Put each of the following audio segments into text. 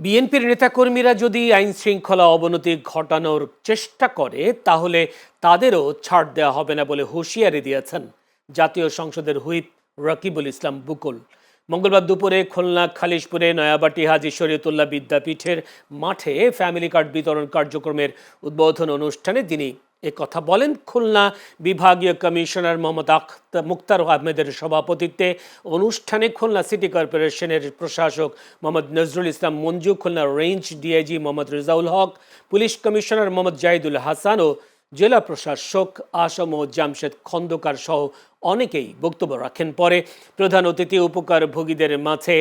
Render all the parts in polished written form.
বিএনপির নেতাকর্মীরা যদি আইন শৃঙ্খলা অবনতি ঘটানোর চেষ্টা করে তাহলে তাদেরও ছাড় দেওয়া হবে না বলে হুঁশিয়ারি দিয়েছেন জাতীয় সংসদের হুইপ রকিবুল ইসলাম বুকুল। মঙ্গলবার দুপুরে খুলনা খালিশপুরে নয়াবাটি হাজী শরীয়তুল্লাহ বিদ্যাপীঠের মাঠে ফ্যামিলি কার্ড বিতরণ কার্যক্রমের উদ্বোধন অনুষ্ঠানে তিনি কথা বলেন। খুলনা বিভাগীয় কমিশনার মোহাম্মদ মুক্তার আহমেদের সভাপতিত্বে অনুষ্ঠানে খুলনা সিটি কর্পোরেশনের প্রশাসক Mohammad Nazrul Islam Manju, Khulna range DIG Mohammad Rezaul Haque, police commissioner Mohammad Zahidul Hasan ও জেলা প্রশাসক আসম ও জামশেদ খন্দকার সহ অনেকেই বক্তব্য রাখেন। পরে প্রধান অতিথি উপকারভোগীদের মাঝে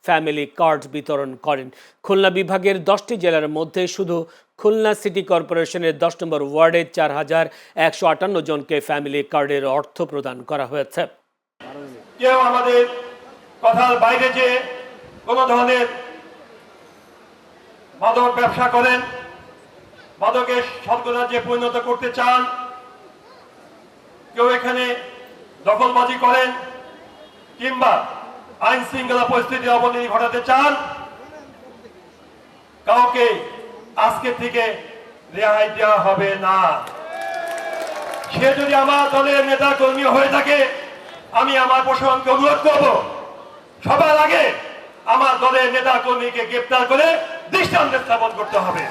ফ্যামিলি কার্ড বিতরণ করেন। খুলনা বিভাগের 10টি জেলার মধ্যে শুধু খুলনা সিটি কর্পোরেশনের 10 নম্বর ওয়ার্ডে 4158 জনকে ফ্যামিলি কার্ডের অর্থ প্রদান করা হয়েছে। কেউ আমাদের কথার বাইরে যে কোনো ধরনের মাদক ব্যবসা করেন, মাদকের স্বর্গরাজ্যে পরিণত করতে চান, কেউ এখানে দখলবাজি করেন কিংবা আইন শৃঙ্খলা পরিস্থিতির অবনতি ঘটাতে চান, কাউকে আজকে থেকে রেহাই দেওয়া হবে না। সে যদি আমার দলের নেতা কর্মী হয়ে থাকে, আমি আমার প্রশাসনকে অনুরোধ করব, সবার আগে আমার দলের নেতা কর্মীকে গ্রেপ্তার করে দৃষ্টান্ত স্থাপন করতে হবে।